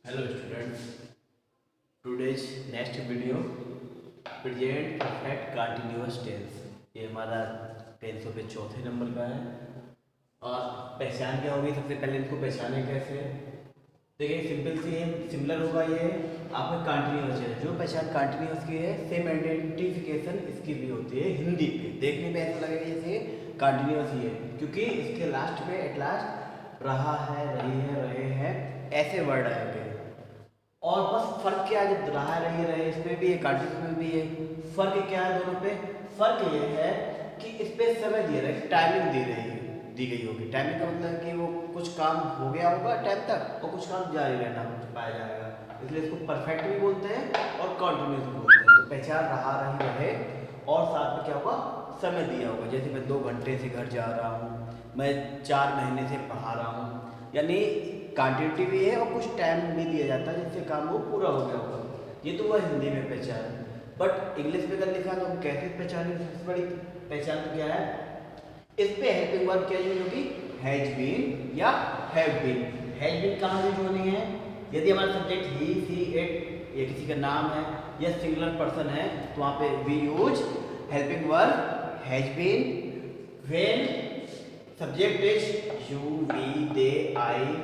Hello students, today's next video present perfect continuous tense। ये हमारा टेंसों पे चौथे नंबर का है। और पहचान क्या होगी, सबसे पहले इनको पहचाने कैसे। देखिए सिंपल सी है, सिमिलर होगा ये आपका कंटिन्यूअस है। जो पहचान कंटिन्यूअस की है सेम आइडेंटिफिकेशन इसकी भी होती है हिंदी पे। देखने में ऐसा लगेगा जैसे कंटिन्यूअस ही है, क्योंकि इसके लास्ट में एट लास्ट रहा है, रही है, रहे हैं ऐसे वर्ड आएंगे। और बस फर्क क्या है, जब रहा रही रहे इसमें भी है, कंटिन्यूस में भी है। फर्क क्या है दोनों पे? फर्क ये है कि इस पे समय दिया रहा है, टाइमिंग दी गई होगी। टाइमिंग का मतलब कि वो कुछ काम हो गया होगा टाइम तक और कुछ काम जारी रहना पाया जाएगा, इसलिए इसको परफेक्ट भी बोलते हैं और कंटिन्यूस भी बोलते हैं। तो पहचान रहा रही रहे और साथ में क्या होगा, समय दिया होगा। जैसे मैं 2 घंटे से घर जा रहा हूँ, मैं 4 महीने से पढ़ा रहा हूँ, यानी क्वांटिटी भी है और कुछ टाइम भी दिया जाता है जिससे काम वो पूरा हो गया होगा। ये तो वह हिंदी में पहचान। बट इंग्लिश में अगर लिखा तो हम कैसे पहचानें? सबसे बड़ी पहचान तो क्या है, इस पे हेल्पिंग वर्ब क्या यूज होगी? हैज बीन या हैव बीन। हैज बीन कहाँ यूज होनी है? यदि हमारा सब्जेक्ट ही, सी, इट या किसी का नाम है या सिंगुलर पर्सन है तो वहाँ पे we use helping verb has been when subject is you, we, they, I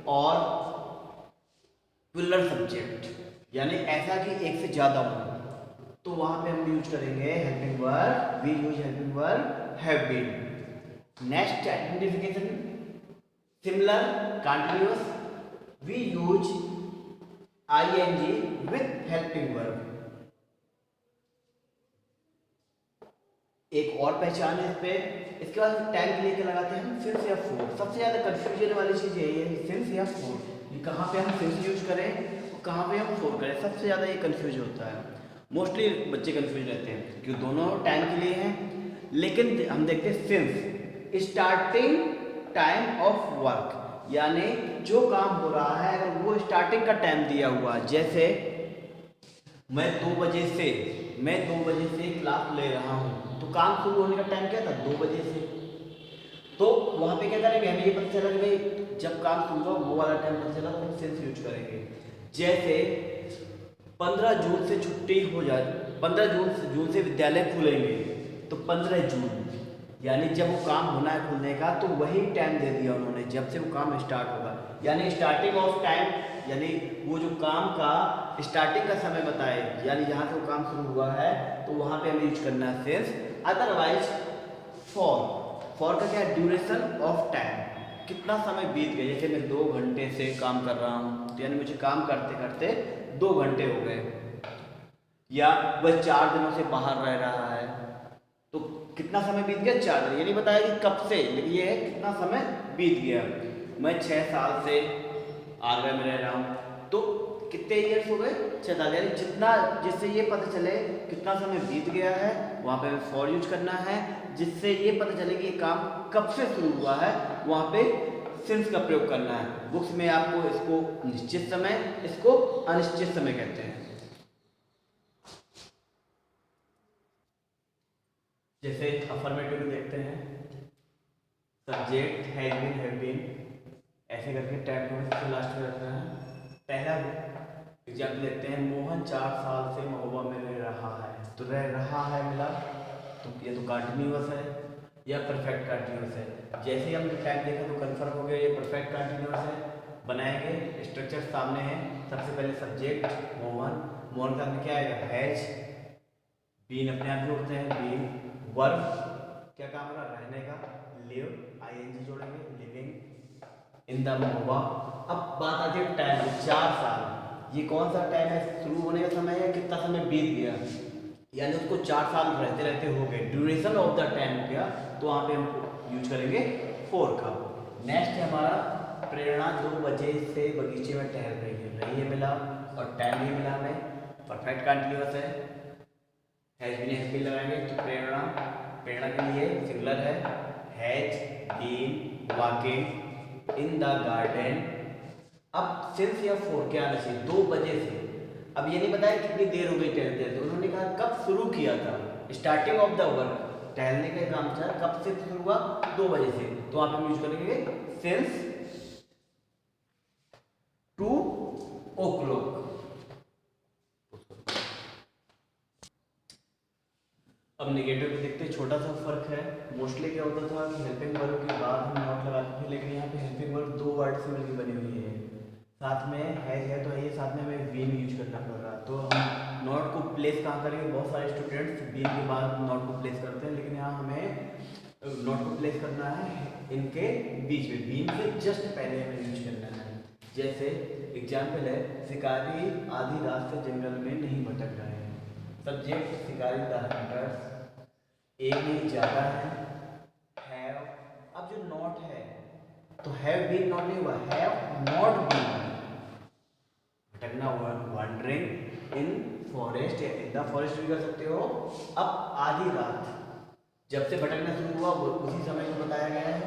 और प्लूरल सब्जेक्ट, यानी ऐसा कि एक से ज्यादा हो तो वहां पे हम यूज करेंगे helping verb, we use helping verb have been. Next identification similar continuous, we use ING with helping verb. एक और पहचान है इस पे। इसके बाद टाइम के लिए क्या लगाते हैं हम? सिंस या फोर। सबसे ज्यादा कंफ्यूजन वाली चीज यही है, सिंस या फोर। ये कहाँ पे हम सिंस यूज करें और कहाँ पे हम फोर करें, सबसे ज्यादा ये कंफ्यूज होता है। मोस्टली बच्चे कंफ्यूज रहते हैं क्योंकि दोनों टाइम के लिए हैं। लेकिन हम देखते हैं since starting time of work, यानी जो काम हो रहा है अगर वो स्टार्टिंग का टाइम दिया हुआ, जैसे मैं 2 बजे से क्लास ले रहा हूँ तो काम शुरू होने का टाइम क्या था? 2 बजे से। तो वहां पे क्या करेंगे, हमें ये पता चला कि भाई जब काम शुरू हुआ वो वाला टाइम पता चला तो हम सेंस यूज करेंगे। जैसे 15 जून से छुट्टी हो जाए, 15 जून से विद्यालय खुलेंगे तो 15 जून, यानी जब वो काम होना है खुलने का तो वही टाइम दे दिया उन्होंने जब से वो काम स्टार्ट होगा, यानी स्टार्टिंग ऑफ टाइम, यानी वो जो काम का स्टार्टिंग का समय बताए, यानी जहाँ से वो काम शुरू हुआ है तो वहाँ पे हमें यूज करना है सेंस। अदरवाइज फॉर का क्या है? ड्यूरेशन ऑफ टाइम, कितना समय बीत गया। जैसे मैं 2 घंटे से काम कर रहा हूँ तो यानी मुझे काम करते करते 2 घंटे हो गए, या वह 4 दिनों से बाहर रह रहा है तो कितना समय बीत गया? 4 दिन। ये नहीं बताया कि कब से, लेकिन ये है कितना समय बीत गया। मैं 6 साल से आगरा में रह रहा हूँ तो कितने ईयर्स हो गए? 6 साल। यानी जितना, जिससे ये पता चले कितना समय बीत गया है वहाँ पे फॉर यूज करना है, जिससे ये पता चले कि ये काम कब से शुरू हुआ है वहाँ पे सिंस का प्रयोग करना है। बुक्स में आपको इसको निश्चित समय, इसको अनिश्चित समय कहते हैं। जैसे अफर्मेटिव में देखते हैं subject has been, have been ऐसे करके टाइम को सबसे लास्ट में रखना है। पहला एग्जाम्पल देखते हैं, मोहन 4 साल से महुआ में रह रहा है। तो रह रहा है मिला तो ये तो कंटिन्यूअस है या परफेक्ट कंटिन्यूअस है। जैसे ही हमने टाइम देखा तो कंफर्म हो गया ये परफेक्ट कंटिन्यूअस है। बनाएंगे, स्ट्रक्चर सामने है। सबसे पहले सब्जेक्ट मोहन, मोहन का क्या आएगा? हैज, बीन अपने आप जोड़ते हैं, बीन वर्ब क्या काम हो रहा? रहने का, लिव आईएनजी जोड़ेंगे, लिविंग इन द महुआ। अब बात आती है टाइम की। 4 साल ये कौन सा टाइम है? शुरू होने का समय है, कितना समय बीत गया, यानी उसको 4 साल रहते रहते हो गए, ड्यूरेशन ऑफ द टाइम हो गया, तो वहाँ पे हम यूज करेंगे फोर का। नेक्स्ट है हमारा प्रेरणा 2 बजे से बगीचे में टहल रही है मिला और टाइम भी मिला हमें, परफेक्ट कंटिन्यूअस है। हैज बीन लगाएंगे तो प्रेरणा, प्रेरणा के लिए सिंगुलर है, has been walking in the garden. अब सिंस या फोर क्या आना चाहिए? 2 बजे से। अब ये नहीं बताया कितनी देर हो गई टहलते, तो उन्होंने कहा कब शुरू किया था, स्टार्टिंग ऑफ द वर्क, टहलने का काम था कब से शुरू हुआ? 2 बजे से। तो आप हम यूज करेंगे सिंस टू अब नेगेटिव में देखते हैं, छोटा सा फर्क है। मोस्टली क्या होता था कि हेल्पिंग वर्ब के बाद हम नॉट लगाते थे, लेकिन यहाँ पे हेल्पिंग वर्ब दो वर्ड से मिलकर बनी हुई है। साथ में है तो है, साथ में हमें बीन यूज करना पड़ रहा है। तो हम नॉट को प्लेस कहाँ करेंगे? बहुत सारे स्टूडेंट्स बीन के बाद नॉट को प्लेस करते हैं, लेकिन यहाँ हमें नॉट को प्लेस करना है इनके बीच में, बीन से जस्ट पहले हमें यूज करना है। जैसे एग्जाम्पल है, शिकारी आधी रात से जंगल में नहीं भटक रहे हैं। सब्जेक्ट शिकारी द हंटर्स, एक नहीं ज़्यादा है, हैव। अब जो नॉट है तो हैव बीन नॉट नहीं हुआ, हैव नॉट बीन भटकना, वॉन्डरिंग इन फॉरेस्ट या इन द फॉरेस्ट भी कर सकते हो। अब आधी रात जब से भटकना शुरू हुआ उसी समय को बताया गया है,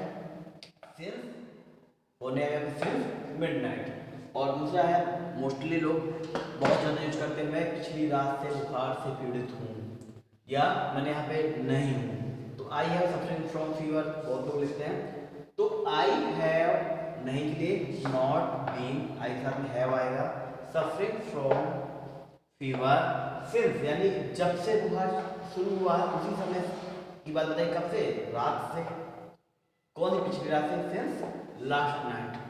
सिर्फ होने आएगा सिर्फ मिडनाइट। और दूसरा है, मोस्टली लोग बहुत ज़्यादा यूज करते हैं, मैं पिछली रात से बुखार से पीड़ित हूँ, या मैंने यहाँ पे नहीं हूँ। तो I have suffering from fever बहुत लोग लिखते हैं। तो आई हैव नहीं के लिए नॉट बीन, आई के साथ में हैव आएगा। सफरिंग फ्रॉम फीवर सिंस, यानी जब से बुखार शुरू हुआ उसी समय की बात बताइए, कब से? रात से। कौन सी पिछली रात से? Since last night.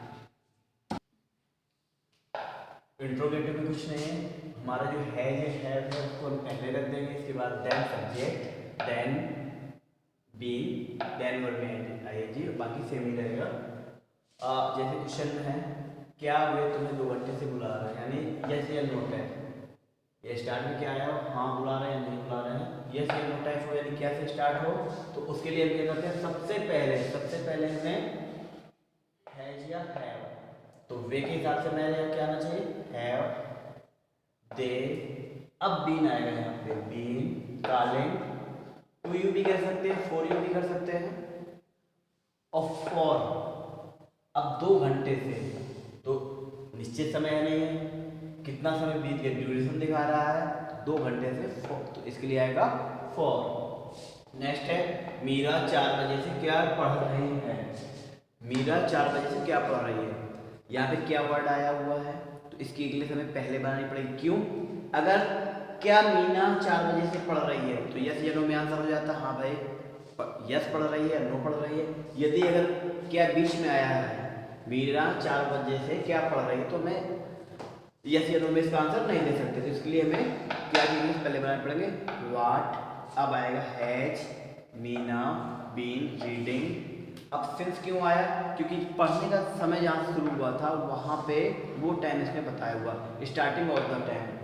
इंट्रोगेटिव में कुछ नहीं है, हमारा जो है ये है उसको हम पहले रख देंगे, इसके बाद then subject, then be, then verb में आईएनजी, बाकी सेम ही रहेगा। जैसे क्वेश्चन में है, क्या वे तुम्हें 2 घंटे से बुला रहे हैं, यानी यस या नो टाइप। ये स्टार्ट में क्या आया हो, हाँ बुला रहे हैं नहीं बुला रहे हैं, यस या नो टाइप हो, यानी क्या से स्टार्ट हो। तो उसके लिए हम क्या करते हैं, सबसे पहले हमें हैज या हैव, तो वे के हिसाब से मैं क्या आना चाहिए, हैव, दे। अब बीन आएगा यहाँ पे, बीन, कॉलिंग, टू यू भी कर सकते हैं, फॉर यू भी कर सकते हैं, और फॉर। अब 2 घंटे से, तो निश्चित समय है नहीं है, कितना समय बीत गया, ड्यूरेशन दिखा रहा है 2 घंटे से, फॉर, तो इसके लिए आएगा फॉर। नेक्स्ट है, मीरा 4 बजे से क्या पढ़ रही है। मीरा 4 बजे से क्या पढ़ रही है, यहाँ पे क्या वर्ड आया हुआ है, तो इसकी इंग्लिश हमें पहले बनानी पड़ेगी। क्यों? अगर क्या मीना 4 बजे से पढ़ रही है तो यस या नो में आंसर हो जाता, हाँ भाई यस पढ़ रही है, नो पढ़ रही है। यदि अगर क्या बीच में आया है, मीरा 4 बजे से क्या पढ़ रही है, तो मैं यस या नो में इसका आंसर नहीं दे सकते, तो इसके लिए हमें क्या की इंग्लिश पहले बनाने पड़ेंगे, व्हाट। अब आएगा हैज, मीना, बीन, रीडिंग। अब सिंस क्यों आया, क्योंकि पढ़ने का समय जहाँ शुरू हुआ था वहाँ पे वो टाइम इसमें बताया हुआ, स्टार्टिंग ऑफ द टाइम।